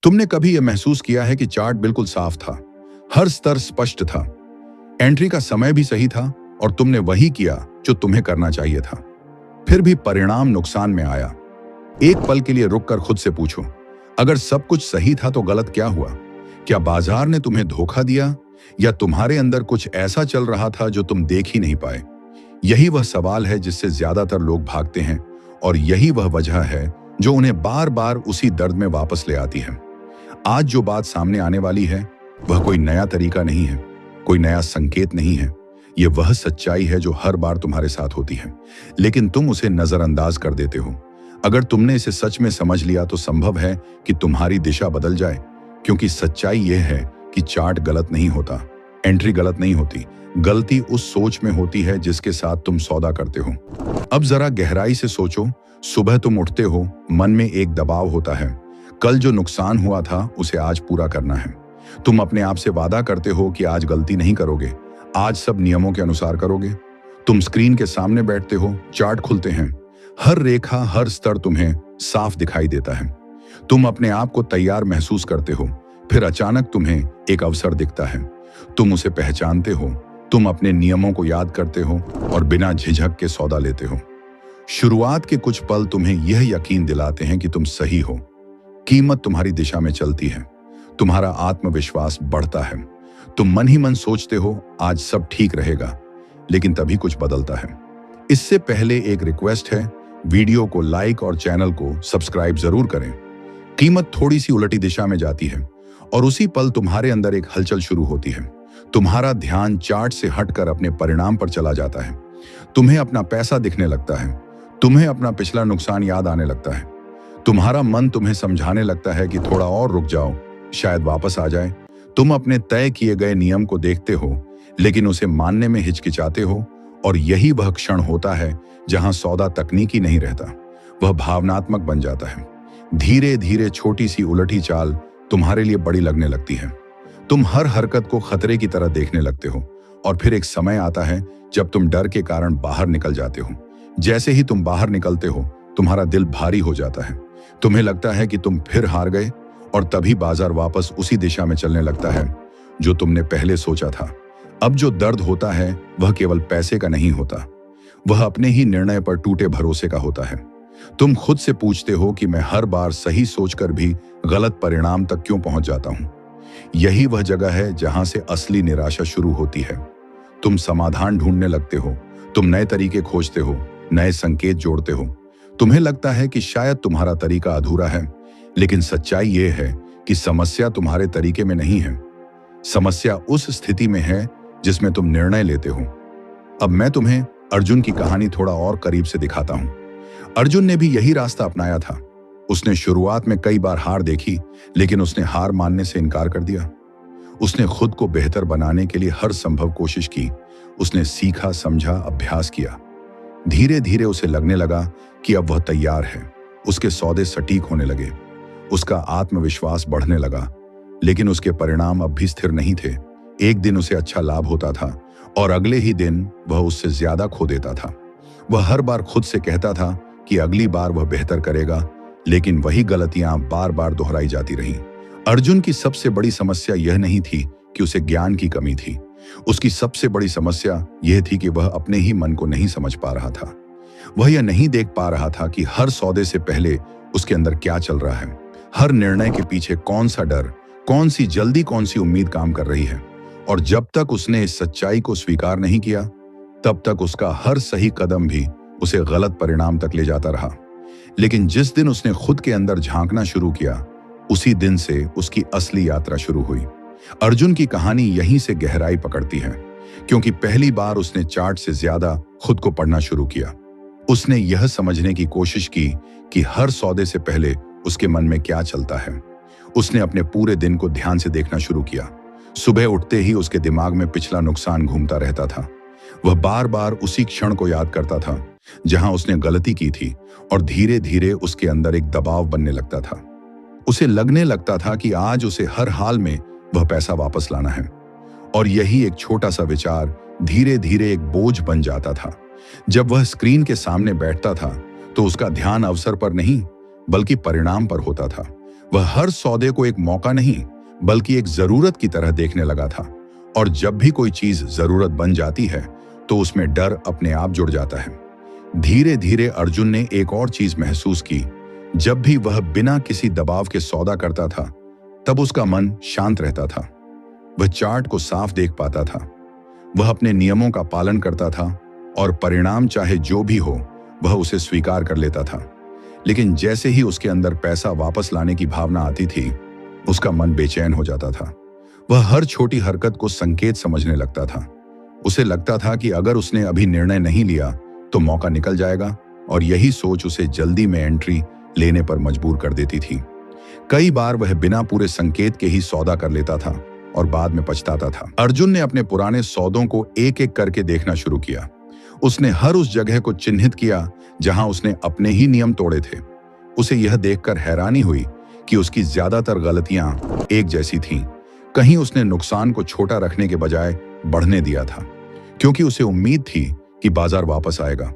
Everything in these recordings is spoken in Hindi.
तुमने कभी यह महसूस किया है कि चार्ट बिल्कुल साफ था, हर स्तर स्पष्ट था, एंट्री का समय भी सही था और तुमने वही किया जो तुम्हें करना चाहिए था, फिर भी परिणाम नुकसान में आया? एक पल के लिए रुककर खुद से पूछो, अगर सब कुछ सही था तो गलत क्या हुआ? क्या बाजार ने तुम्हें धोखा दिया या तुम्हारे अंदर कुछ ऐसा चल रहा था जो तुम देख ही नहीं पाए? यही वह सवाल है जिससे ज्यादातर लोग भागते हैं और यही वह वजह है जो उन्हें बार बार उसी दर्द में वापस ले आती है। आज जो बात सामने आने वाली है वह कोई नया तरीका नहीं है, कोई नया संकेत नहीं है। यह वह सच्चाई है जो हर बार तुम्हारे साथ होती है, लेकिन तुम उसे नजरअंदाज कर देते हो। अगर तुमने इसे सच में समझ लिया तो संभव है कि तुम्हारी दिशा बदल जाए, क्योंकि सच्चाई यह है कि चार्ट गलत नहीं होता, एंट्री गलत नहीं होती, गलती उस सोच में होती है जिसके साथ तुम सौदा करते हो। अब जरा गहराई से सोचो, सुबह तुम उठते हो, मन में एक दबाव होता है, कल जो नुकसान हुआ था उसे आज पूरा करना है। तुम अपने आप से वादा करते हो कि आज गलती नहीं करोगे, आज सब नियमों के अनुसार करोगे। तुम स्क्रीन के सामने बैठते हो, चार्ट खुलते हैं, हर रेखा, हर स्तर तुम्हें साफ दिखाई देता है। तुम अपने आप को तैयार महसूस करते हो, फिर अचानक तुम्हें एक अवसर दिखता है, तुम उसे पहचानते हो, तुम अपने नियमों को याद करते हो और बिना झिझक के सौदा लेते हो। शुरुआत के कुछ पल तुम्हें यह यकीन दिलाते हैं कि तुम सही हो, कीमत तुम्हारी दिशा में चलती है, तुम्हारा आत्मविश्वास बढ़ता है, तुम मन ही मन सोचते हो आज सब ठीक रहेगा, लेकिन तभी कुछ बदलता है। इससे पहले एक रिक्वेस्ट है, वीडियो को लाइक और चैनल को सब्सक्राइब जरूर करें। कीमत थोड़ी सी उलटी दिशा में जाती है और उसी पल तुम्हारे अंदर एक हलचल शुरू होती है। तुम्हारा ध्यान चार्ट से हटकर अपने परिणाम पर चला जाता है, तुम्हें अपना पैसा दिखने लगता है, तुम्हें अपना पिछला नुकसान याद आने लगता है, तुम्हारा मन तुम्हें समझाने लगता है कि थोड़ा और रुक जाओ, शायद वापस आ जाए। तुम अपने तय किए गए नियम को देखते हो, लेकिन उसे मानने में हिचकिचाते हो, और यही वह क्षण होता है जहां सौदा तकनीकी नहीं रहता, वह भावनात्मक बन जाता है। धीरे धीरे छोटी सी उलटी चाल तुम्हारे लिए बड़ी लगने लगती है, तुम हर हरकत को खतरे की तरह देखने लगते हो, और फिर एक समय आता है जब तुम डर के कारण बाहर निकल जाते हो। जैसे ही तुम बाहर निकलते हो, तुम्हारा दिल भारी हो जाता है, तुम्हें लगता है कि तुम फिर हार गए, और तभी बाजार वापस उसी दिशा में चलने लगता है जो तुमने पहले सोचा था। अब जो दर्द होता है वह केवल पैसे का नहीं होता, वह अपने ही निर्णय पर टूटे भरोसे का होता है। तुम खुद से पूछते हो कि मैं हर बार सही सोचकर भी गलत परिणाम तक क्यों पहुंच जाता हूं। यही वह जगह है जहां से असली निराशा शुरू होती है। तुम समाधान ढूंढने लगते हो, तुम नए तरीके खोजते हो, नए संकेत जोड़ते हो, तुम्हें लगता है कि शायद तुम्हारा तरीका अधूरा है, लेकिन सच्चाई यह है कि समस्या तुम्हारे तरीके में नहीं है, समस्या उस स्थिति में है जिसमें तुम निर्णय लेते हो। अब मैं तुम्हें अर्जुन की कहानी थोड़ा और करीब से दिखाता हूं। अर्जुन ने भी यही रास्ता अपनाया था। उसने शुरुआत में कई बार हार देखी, लेकिन उसने हार मानने से इनकार कर दिया। उसने खुद को बेहतर बनाने के लिए हर संभव कोशिश की। उसने सीखा, समझा, अभ्यास किया। धीरे धीरे उसे लगने लगा कि अब वह तैयार है। उसके सौदे सटीक होने लगे, उसका आत्मविश्वास बढ़ने लगा, लेकिन उसके परिणाम अब भी स्थिर नहीं थे। एक दिन उसे अच्छा लाभ होता था और अगले ही दिन वह उससे ज्यादा खो देता था। वह हर बार खुद से कहता था कि अगली बार वह बेहतर करेगा, लेकिन वही गलतियां बार बार दोहराई जाती रहीं। अर्जुन की सबसे बड़ी समस्या यह नहीं थी कि उसे ज्ञान की कमी थी, उसकी सबसे बड़ी समस्या यह थी कि वह अपने ही मन को नहीं समझ पा रहा था। वह यह नहीं देख पा रहा था कि हर सौदे से पहले उसके अंदर क्या चल रहा है, हर निर्णय के पीछे कौन सा डर, कौन सी जल्दी, कौन सी उम्मीद काम कर रही है। और जब तक उसने इस सच्चाई को स्वीकार नहीं किया, तब तक उसका हर सही कदम भी उसे गलत परिणाम तक ले जाता रहा। लेकिन जिस दिन उसने खुद के अंदर झांकना शुरू किया, उसी दिन से उसकी असली यात्रा शुरू हुई। अर्जुन की कहानी यहीं से गहराई पकड़ती है, क्योंकि पहली बार उसने चार्ट से ज्यादा खुद को पढ़ना शुरू किया। उसने यह समझने की कोशिश की कि हर सौदे से पहले उसके मन में क्या चलता है। उसने अपने पूरे दिन को ध्यान से देखना शुरू किया। सुबह उठते ही उसके दिमाग में पिछला नुकसान घूमता रहता था। वह बार बार उसी क्षण को याद करता था जहां उसने गलती की थी, और धीरे धीरे उसके अंदर एक दबाव बनने लगता था। उसे लगने लगता था कि आज उसे हर हाल में वह पैसा वापस लाना है, और यही एक छोटा सा विचार धीरे धीरे एक बोझ बन जाता था। जब वह स्क्रीन के सामने बैठता था तो उसका ध्यान अवसर पर नहीं बल्कि परिणाम पर होता था। वह हर सौदे को एक मौका नहीं बल्कि एक जरूरत की तरह देखने लगा था। और जब भी कोई चीज जरूरत बन जाती है तो उसमें डर अपने आप जुड़ जाता है। धीरे धीरे अर्जुन ने एक और चीज महसूस की। जब भी वह बिना किसी दबाव के सौदा करता था तब उसका मन शांत रहता था। वह चार्ट को साफ देख पाता था, वह अपने नियमों का पालन करता था और परिणाम चाहे जो भी हो वह उसे स्वीकार कर लेता था। लेकिन जैसे ही उसके अंदर पैसा वापस लाने की भावना आती थी, उसका मन बेचैन हो जाता था। वह हर छोटी हरकत को संकेत समझने लगता था। उसे लगता था कि अगर उसने अभी निर्णय नहीं लिया तो मौका निकल जाएगा, और यही सोच उसे जल्दी में एंट्री लेने पर मजबूर कर देती थी। कई बार वह बिना पूरे संकेत के ही सौदा कर लेता था और बाद में पछताता था। अर्जुन ने अपने पुराने सौदों को एक एक करके देखना शुरू किया। उसने हर उस जगह को चिन्हित किया जहां उसने अपने ही नियम तोड़े थे। उसे यह देखकर हैरानी हुई कि उसकी ज्यादातर गलतियां एक जैसी थीं। कहीं उसने नुकसान को छोटा रखने के बजाय बढ़ने दिया था, क्योंकि उसे उम्मीद थी कि बाजार वापस आएगा।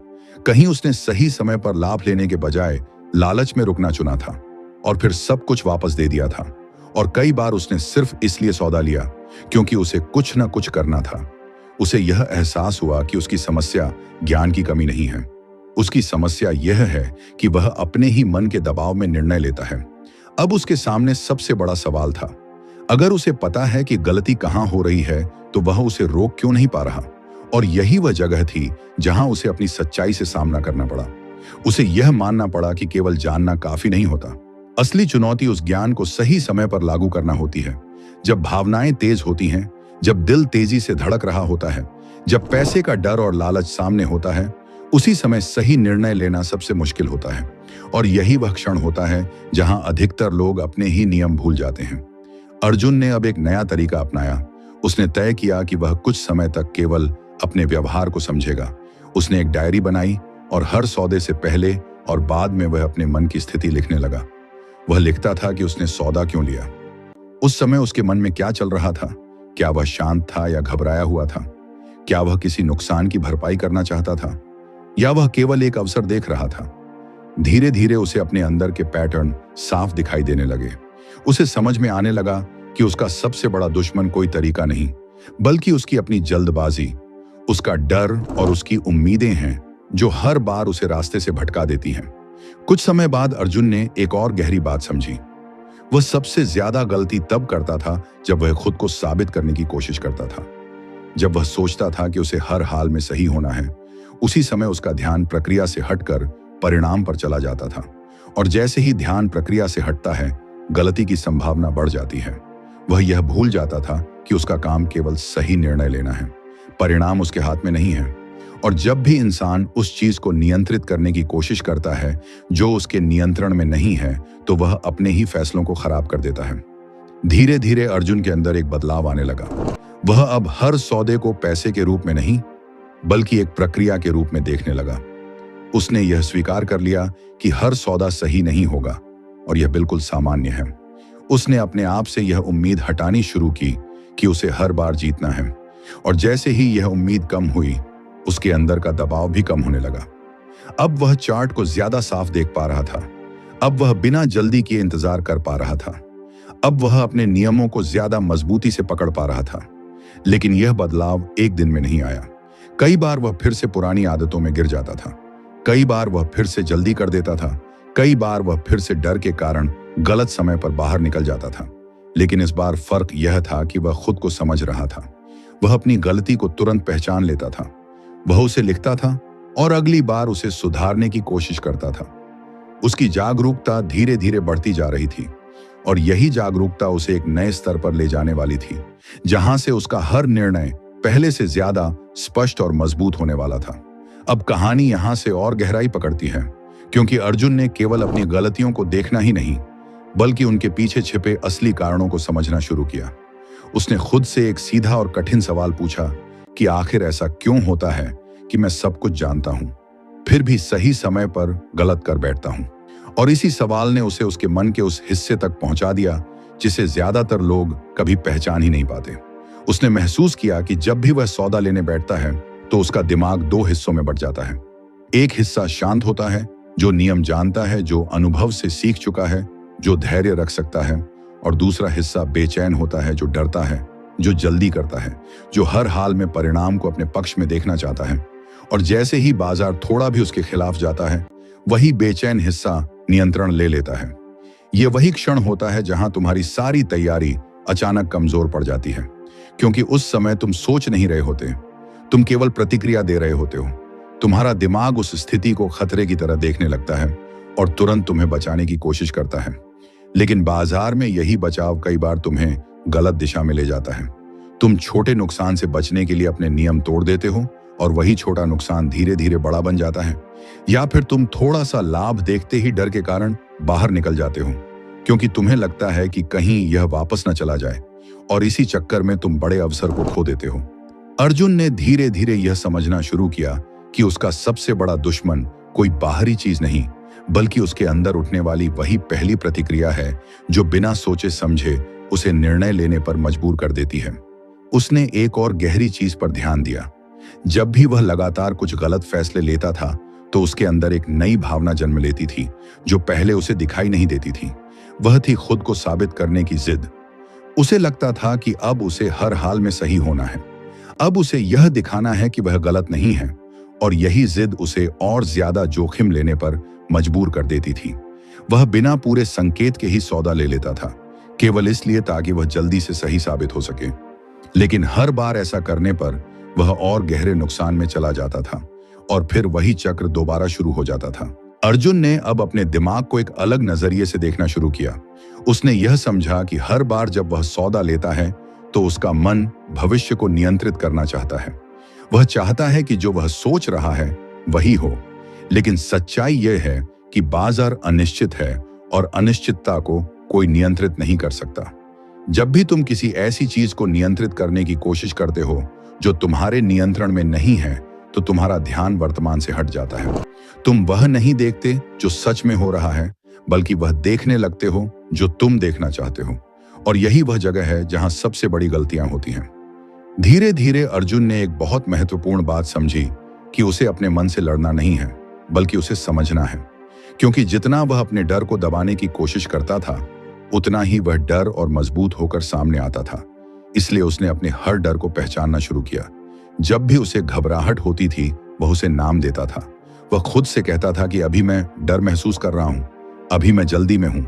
कहीं उसने सही समय पर लाभ लेने के बजाय लालच में रुकना चुना था और फिर सब कुछ वापस दे दिया था। और कई बार उसने सिर्फ इसलिए सौदा लिया क्योंकि उसे कुछ न कुछ करना था। उसे यह एहसास हुआ कि उसकी समस्या ज्ञान की कमी नहीं है, उसकी समस्या यह है कि वह अपने ही मन के दबाव में निर्णय लेता है। अब उसके सामने सबसे बड़ा सवाल था, अगर उसे पता है कि गलती कहां हो रही है तो वह उसे रोक क्यों नहीं पा रहा। और यही वह जगह थी जहां उसे अपनी सच्चाई से सामना करना पड़ा। उसे यह मानना पड़ा कि केवल जानना काफी नहीं होता। असली चुनौती उस ज्ञान को सही समय पर लागू करना होती है, जब भावनाएं तेज होती हैं, जब दिल तेजी से धड़क रहा होता है, जब पैसे का डर और लालच सामने होता है। उसी समय सही निर्णय लेना सबसे मुश्किल होता है। और यही वह क्षण होता है जहां अधिकतर लोग अपने ही नियम भूल जाते हैं। अर्जुन ने अब एक नया तरीका अपनाया। उसने तय किया कि वह कुछ समय तक केवल अपने व्यवहार को समझेगा। उसने एक डायरी बनाई और हर सौदे से पहले और बाद में वह अपने मन की स्थिति लिखने लगा। वह लिखता था कि उसने सौदा क्यों लिया, उस समय उसके मन में क्या चल रहा था, क्या वह शांत था या घबराया हुआ था, क्या वह किसी नुकसान की भरपाई करना चाहता था या वह केवल एक अवसर देख रहा था। धीरे धीरे उसे अपने अंदर के पैटर्न साफ दिखाई देने लगे। उसे समझ में आने लगा कि उसका सबसे बड़ा दुश्मन कोई तरीका नहीं बल्कि उसकी अपनी जल्दबाजी, उसका डर और उसकी उम्मीदें हैं जो हर बार उसे रास्ते से भटका देती हैं। कुछ समय बाद अर्जुन ने एक और गहरी बात समझी। वह सबसे ज्यादा गलती तब करता था जब वह खुद को साबित करने की कोशिश करता था। जब वह सोचता था कि उसे हर हाल में सही होना है, उसी समय उसका ध्यान प्रक्रिया से हटकर परिणाम पर चला जाता था। और जैसे ही ध्यान प्रक्रिया से हटता है, गलती की संभावना बढ़ जाती है। वह यह भूल जाता था कि उसका काम केवल सही निर्णय लेना है, परिणाम उसके हाथ में नहीं है। और जब भी इंसान उस चीज को नियंत्रित करने की कोशिश करता है जो उसके नियंत्रण में नहीं है, तो वह अपने ही फैसलों को खराब कर देता है। धीरे धीरे अर्जुन के अंदर एक बदलाव आने लगा। वह अब हर सौदे को पैसे के रूप में नहीं बल्कि एक प्रक्रिया के रूप में देखने लगा। उसने यह स्वीकार कर लिया कि हर सौदा सही नहीं होगा और यह बिल्कुल सामान्य है। उसने अपने आप से यह उम्मीद हटानी शुरू की कि उसे हर बार जीतना है। और जैसे ही यह उम्मीद कम हुई, उसके अंदर का दबाव भी कम होने लगा। अब वह चार्ट को ज्यादा साफ देख पा रहा था। अब वह बिना जल्दी किए इंतजार कर पा रहा था। अब वह अपने नियमों को ज्यादा मजबूती से पकड़ पा रहा था। लेकिन यह बदलाव एक दिन में नहीं आया। कई बार वह फिर से पुरानी आदतों में गिर जाता था। कई बार वह फिर से जल्दी कर देता था। कई बार वह फिर से डर के कारण गलत समय पर बाहर निकल जाता था। लेकिन इस बार फर्क यह था कि वह खुद को समझ रहा था। वह अपनी गलती को तुरंत पहचान लेता था। वह उसे लिखता था और अगली बार उसे सुधारने की कोशिश करता था। उसकी जागरूकता धीरे धीरे बढ़ती जा रही थी और यही जागरूकता उसे एक नए स्तर पर ले जाने वाली थी, जहां से उसका हर निर्णय पहले से ज्यादा स्पष्ट और मजबूत होने वाला था। अब कहानी यहां से और गहराई पकड़ती है, क्योंकि अर्जुन ने केवल अपनी गलतियों को देखना ही नहीं बल्कि उनके पीछे छिपे असली कारणों को समझना शुरू किया। उसने खुद से एक सीधा और कठिन सवाल पूछा कि आखिर ऐसा क्यों होता है कि मैं सब कुछ जानता हूं फिर भी सही समय पर गलत कर बैठता हूं। और इसी सवाल ने उसे उसके मन के उस हिस्से तक पहुंचा दिया जिसे ज्यादातर लोग कभी पहचान ही नहीं पाते। उसने महसूस किया कि जब भी वह सौदा लेने बैठता है तो उसका दिमाग दो हिस्सों में बंट जाता है। एक हिस्सा शांत होता है, जो नियम जानता है, जो अनुभव से सीख चुका है, जो धैर्य रख सकता है, और दूसरा हिस्सा बेचैन होता है, जो डरता है, जो जल्दी करता है, जो हर हाल में परिणाम को अपने पक्ष में देखना चाहता है। और जैसे ही बाजार थोड़ा भी उसके खिलाफ जाता है, वही बेचैन हिस्सा नियंत्रण ले लेता है। यह वही क्षण होता है जहां तुम्हारी सारी तैयारी अचानक कमजोर पड़ जाती है, क्योंकि उस समय तुम सोच नहीं रहे होते, तुम केवल प्रतिक्रिया दे रहे होते हो। तुम्हारा दिमाग उस स्थिति को खतरे की तरह देखने लगता है और तुरंत तुम्हें बचाने की कोशिश करता है। लेकिन बाजार में यही बचाव कई बार तुम्हें गलत दिशा में ले जाता है। तुम छोटे नुकसान से बचने के लिए अपने नियम तोड़ देते हो और वही छोटा नुकसान धीरे धीरे बड़ा बन जाता है। या फिर तुम थोड़ा सा लाभ देखते ही डर के कारण बाहर निकल जाते हो, क्योंकि तुम्हें लगता है कि कहीं यह वापस न चला जाए, और इसी चक्कर में तुम बड़े अवसर को खो देते हो। अर्जुन ने धीरे धीरे यह समझना शुरू किया कि उसका सबसे बड़ा दुश्मन कोई बाहरी चीज नहीं, बल्कि उसके अंदर उठने वाली वही पहली प्रतिक्रिया है जो बिना सोचे समझे उसे निर्णय लेने पर मजबूर कर देती है। उसने एक और गहरी चीज पर ध्यान दिया। जब भी वह लगातार कुछ गलत फैसले लेता था, तो उसके अंदर एक नई भावना जन्म लेती थी जो पहले उसे दिखाई नहीं देती थी। वह थी खुद को साबित करने की जिद। उसे लगता था कि अब उसे हर हाल में सही होना है, अब उसे यह दिखाना है कि वह गलत नहीं है, और यही जिद उसे और ज्यादा जोखिम लेने पर मजबूर कर देती थी। वह बिना पूरे संकेत के ही सौदा ले लेता था, केवल इसलिए ताकि वह जल्दी से सही साबित हो सके। लेकिन हर बार ऐसा करने पर वह और गहरे नुकसान में चला जाता था, और फिर वही चक्र दोबारा शुरू हो जाता था। अर्जुन ने अब अपने दिमाग को एक अलग नजरिए से देखना शुरू किया। उसने यह समझा कि हर बार जब वह सौदा लेता है, तो उसका मन भविष्य को नियंत्रित करना चाहता है। वह चाहता है कि जो वह सोच रहा है वही हो। लेकिन सच्चाई यह है कि बाजार अनिश्चित है, और अनिश्चितता को कोई नियंत्रित नहीं कर सकता। जब भी तुम किसी ऐसी चीज को नियंत्रित करने की कोशिश करते हो जो तुम्हारे नियंत्रण में नहीं है, तो तुम्हारा ध्यान वर्तमान से हट जाता है। तुम वह नहीं देखते जो सच में हो रहा है, बल्कि वह देखने लगते हो जो तुम देखना चाहते हो। और यही वह जगह है जहां सबसे बड़ी गलतियां होती हैं। धीरे धीरे अर्जुन ने एक बहुत महत्वपूर्ण बात समझी कि उसे अपने मन से लड़ना नहीं है, बल्कि उसे समझना है। क्योंकि जितना वह अपने डर को दबाने की कोशिश करता था, उतना ही वह डर और मजबूत होकर सामने आता था। इसलिए उसने अपने हर डर को पहचानना शुरू किया। जब भी उसे घबराहट होती थी, वह उसे नाम देता था। वह खुद से कहता था कि अभी मैं डर महसूस कर रहा हूं, अभी मैं जल्दी में हूं,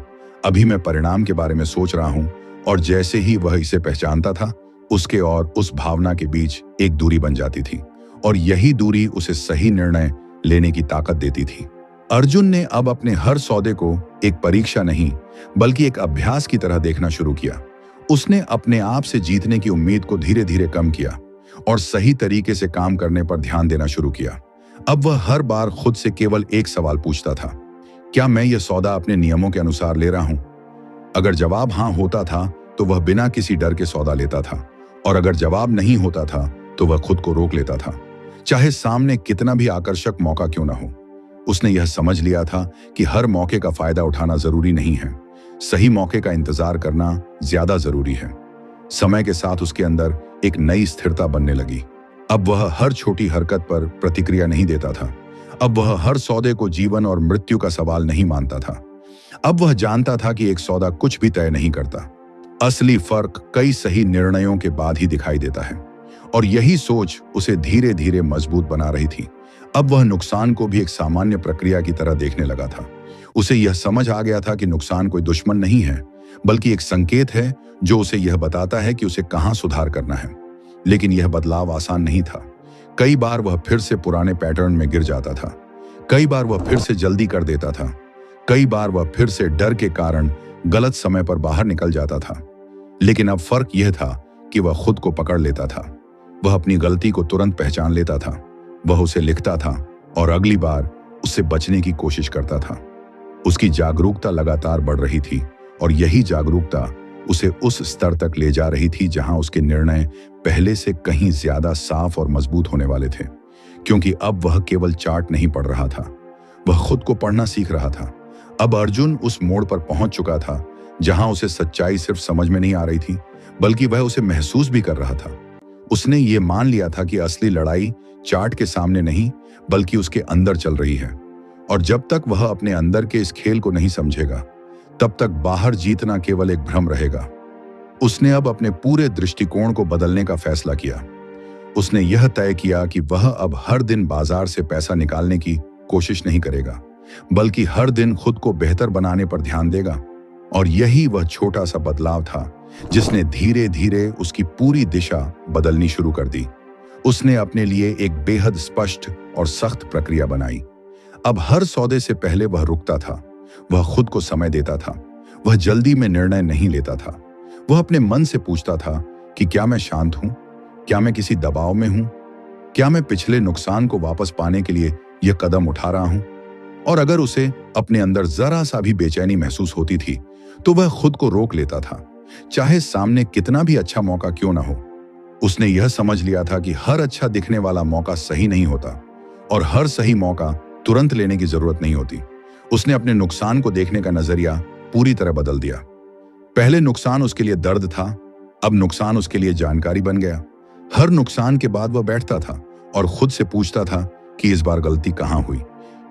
अभी मैं परिणाम के बारे में सोच रहा हूं। और जैसे ही वह इसे पहचानता था, उसके और उस भावना के बीच एक दूरी बन जाती थी, और यही दूरी उसे सही निर्णय लेने की ताकत देती थी। अर्जुन ने अब अपने हर सौदे को एक परीक्षा नहीं, बल्कि एक अभ्यास की तरह देखना शुरू किया। उसने अपने आप से जीतने की उम्मीद को धीरे धीरे कम किया और सही तरीके से काम करने पर ध्यान देना शुरू किया। अब वह हर बार खुद से केवल एक सवाल पूछता था, क्या मैं यह सौदा अपने नियमों के अनुसार ले रहा हूं? अगर जवाब हां होता था, तो वह बिना किसी डर के सौदा लेता था, और अगर जवाब नहीं होता था, तो वह खुद को रोक लेता था, चाहे सामने कितना भी आकर्षक मौका क्यों ना हो। उसने यह समझ लिया था कि हर मौके का फायदा उठाना जरूरी नहीं है, सही मौके का इंतजार करना ज्यादा जरूरी है। समय के साथ उसके अंदर एक नई स्थिरता बनने लगी। अब वह हर छोटी हरकत पर प्रतिक्रिया नहीं देता था। अब वह हर सौदे को जीवन और मृत्यु का सवाल नहीं मानता था। अब वह जानता था कि एक सौदा कुछ भी तय नहीं करता। असली फर्क कई सही निर्णयों के बाद ही दिखाई देता है, और यही सोच उसे धीरे धीरे मजबूत बना रही थी। अब वह नुकसान को भी एक सामान्य प्रक्रिया की तरह देखने लगा था। उसे यह समझ आ गया था कि नुकसान कोई दुश्मन नहीं है, बल्कि एक संकेत है जो उसे यह बताता है कि उसे कहां सुधार करना है। लेकिन यह बदलाव आसान नहीं था। कई बार वह फिर से पुराने पैटर्न में गिर जाता था। कई बार वह फिर से जल्दी कर देता था। कई बार वह फिर से डर के कारण गलत समय पर बाहर निकल जाता था। लेकिन अब फर्क यह था कि वह खुद को पकड़ लेता था। वह अपनी गलती को तुरंत पहचान लेता था। वह उसे लिखता था और अगली बार उससे बचने की कोशिश करता था। उसकी जागरूकता लगातार बढ़ रही थी, और यही जागरूकता उसे उस स्तर तक ले जा रही थी जहां उसके निर्णय पहले से कहीं ज्यादा साफ और मजबूत होने वाले थे। क्योंकि अब वह केवल चार्ट नहीं पढ़ रहा था, वह खुद को पढ़ना सीख रहा था। अब अर्जुन उस मोड़ पर पहुंच चुका था जहां उसे सच्चाई सिर्फ समझ में नहीं आ रही थी, बल्कि वह उसे महसूस भी कर रहा था। उसने ये मान लिया था कि असली लड़ाई चार्ट के सामने नहीं, बल्कि उसके अंदर चल रही है। और जब तक वह अपने अंदर के इस खेल को नहीं समझेगा, तब तक बाहर जीतना केवल एक भ्रम रहेगा। उसने अब अपने पूरे दृष्टिकोण को बदलने का फैसला किया। उसने यह तय किया कि वह अब हर दिन बाजार से पैसा निकालने की कोशिश नहीं करेगा, बल्कि हर दिन खुद को बेहतर बनाने पर ध्यान देगा। और यही वह छोटा सा बदलाव था जिसने धीरे धीरे उसकी पूरी दिशा बदलनी शुरू कर दी। उसने अपने लिए एक बेहद स्पष्ट और सख्त प्रक्रिया बनाई। अब हर सौदे से पहले वह रुकता था, वह खुद को समय देता था, वह जल्दी में निर्णय नहीं लेता था। वह अपने मन से पूछता था कि क्या मैं शांत हूं, क्या मैं किसी दबाव में हूं, क्या मैं पिछले नुकसान को वापस पाने के लिए यह कदम उठा रहा हूं। और अगर उसे अपने अंदर जरा सा भी बेचैनी महसूस होती थी तो वह खुद को रोक लेता था, चाहे सामने कितना भी अच्छा मौका क्यों ना हो। उसने यह समझ लिया था कि हर अच्छा दिखने वाला मौका सही नहीं होता और हर सही मौका तुरंत लेने की जरूरत नहीं होती। उसने अपने नुकसान को देखने का नजरिया पूरी तरह बदल दिया। पहले नुकसान उसके लिए दर्द था, अब नुकसान उसके लिए जानकारी बन गया। हर नुकसान के बाद वह बैठता था और खुद से पूछता था कि इस बार गलती कहां हुई,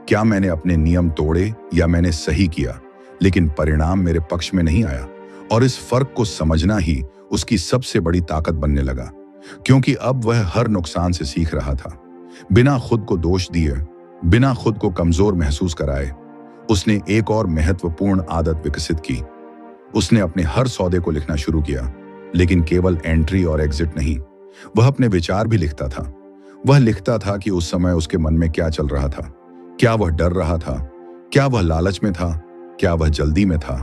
क्या मैंने अपने नियम तोड़े या मैंने सही किया, लेकिन परिणाम मेरे पक्ष में नहीं आया। और इस फर्क को समझना ही उसकी सबसे बड़ी ताकत बनने लगा, क्योंकि अब वह हर नुकसान से सीख रहा था, बिना खुद को दोष दिए, बिना खुद को कमजोर महसूस कराए। उसने एक और महत्वपूर्ण आदत विकसित की। उसने अपने हर सौदे को लिखना शुरू किया, लेकिन केवल एंट्री और एग्जिट नहीं, वह अपने विचार भी लिखता था। वह लिखता था कि उस समय उसके मन में क्या चल रहा था, क्या वह डर रहा था, क्या वह लालच में था, क्या वह जल्दी में था।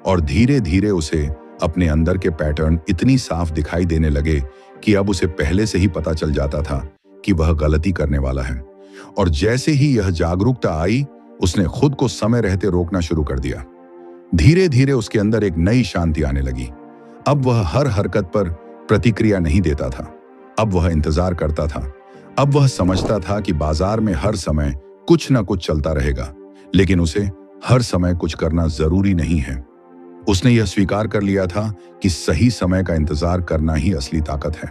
और धीरे धीरे उसे अपने अंदर के पैटर्न इतनी साफ दिखाई देने लगे कि अब उसे पहले से ही पता चल जाता था कि वह गलती करने वाला है। और जैसे ही यह जागरूकता आई, उसने खुद को समय रहते रोकना शुरू कर दिया। धीरे धीरे उसके अंदर एक नई शांति आने लगी। अब वह हर हरकत पर प्रतिक्रिया नहीं देता था, अब वह इंतजार करता था। अब वह समझता था कि बाजार में हर समय कुछ न कुछ चलता रहेगा, लेकिन उसे हर समय कुछ करना जरूरी नहीं है। उसने यह स्वीकार कर लिया था कि सही समय का इंतजार करना ही असली ताकत है,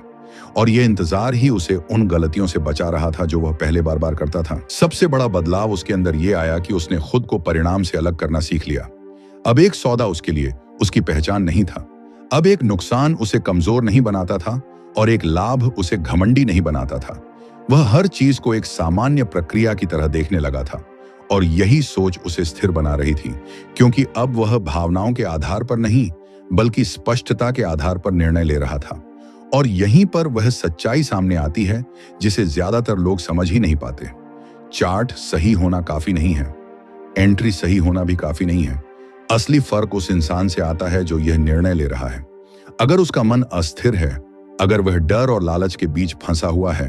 और यह इंतजार ही उसे उन गलतियों से बचा रहा था जो वह पहले बार बार करता था। सबसे बड़ा बदलाव उसके अंदर यह आया कि उसने खुद को परिणाम से अलग करना सीख लिया। अब एक सौदा उसके लिए उसकी पहचान नहीं था। अब एक नुकसान उसे कमजोर नहीं बनाता था और एक लाभ उसे घमंडी नहीं बनाता था। वह हर चीज को एक सामान्य प्रक्रिया की तरह देखने लगा था, और यही सोच उसे स्थिर बना रही थी, क्योंकि अब वह भावनाओं के आधार पर नहीं, बल्कि स्पष्टता के आधार पर निर्णय ले रहा था। और यहीं पर वह सच्चाई सामने आती है जिसे ज्यादातर लोग समझ ही नहीं पाते। चार्ट सही होना काफी नहीं है, एंट्री सही होना भी काफी नहीं है। असली फर्क उस इंसान से आता है जो यह निर्णय ले रहा है। अगर उसका मन अस्थिर है, अगर वह डर और लालच के बीच फंसा हुआ है,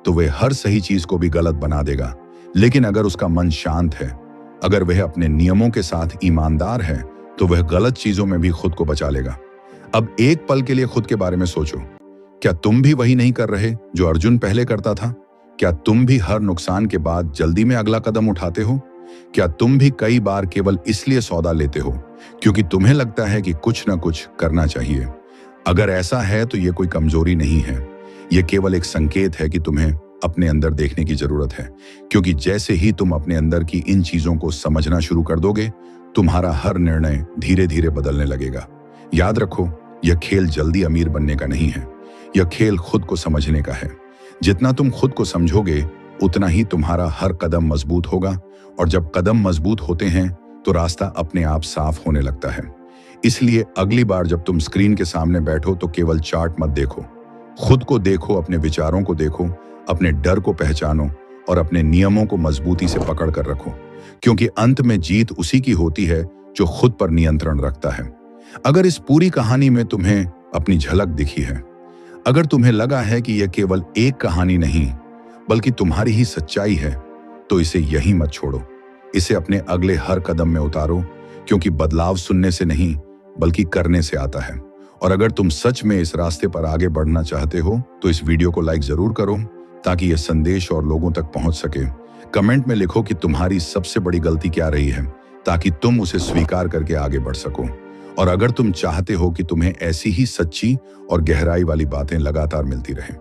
तो वह हर सही चीज को भी गलत बना देगा। लेकिन अगर उसका मन शांत है, अगर वह अपने नियमों के साथ ईमानदार है, तो वह गलत चीजों में भी खुद को बचा लेगा। अब एक पल के लिए खुद के बारे में सोचो। क्या तुम भी वही नहीं कर रहे जो अर्जुन पहले करता था? क्या तुम भी हर नुकसान के बाद जल्दी में अगला कदम उठाते हो? क्या तुम भी कई बार केवल इसलिए सौदा लेते हो क्योंकि तुम्हें लगता है कि कुछ न कुछ करना चाहिए? अगर ऐसा है तो यह कोई कमजोरी नहीं है, यह केवल एक संकेत है कि तुम्हें अपने अंदर देखने की जरूरत है। क्योंकि जैसे ही तुम अपने अंदर की इन चीजों को समझना शुरू कर दोगे, तुम्हारा हर निर्णय धीरे धीरे बदलने लगेगा। याद रखो, यह खेल जल्दी अमीर बनने का नहीं है, यह खेल खुद को समझने का है। जितना तुम खुद को समझोगे, उतना ही तुम्हारा हर कदम मजबूत होगा, और जब कदम मजबूत होते हैं तो रास्ता अपने आप साफ होने लगता है। इसलिए अगली बार जब तुम स्क्रीन के सामने बैठो तो केवल चार्ट मत देखो, खुद को देखो, अपने विचारों को देखो, अपने डर को पहचानो और अपने नियमों को मजबूती से पकड़ कर रखो, क्योंकि अंत में जीत उसी की होती है जो खुद पर नियंत्रण रखता है। अगर इस पूरी कहानी में तुम्हें अपनी झलक दिखी है, अगर तुम्हें लगा है कि यह केवल एक कहानी नहीं बल्कि तुम्हारी ही सच्चाई है, तो इसे यहीं मत छोड़ो। इसे अपने अगले हर कदम में उतारो, क्योंकि बदलाव सुनने से नहीं बल्कि करने से आता है। और अगर तुम सच में इस रास्ते पर आगे बढ़ना चाहते हो तो इस वीडियो को लाइक जरूर करो, ताकि यह संदेश और लोगों तक पहुंच सके। कमेंट में लिखो कि तुम्हारी सबसे बड़ी गलती क्या रही है, ताकि तुम उसे स्वीकार करके आगे बढ़ सको। और अगर तुम चाहते हो कि तुम्हें ऐसी ही सच्ची और गहराई वाली बातें लगातार मिलती रहें,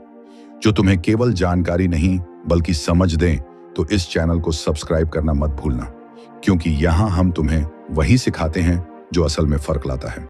जो तुम्हें केवल जानकारी नहीं बल्कि समझ दें, तो इस चैनल को सब्सक्राइब करना मत भूलना, क्योंकि यहाँ हम तुम्हें वही सिखाते हैं जो असल में फर्क लाता है।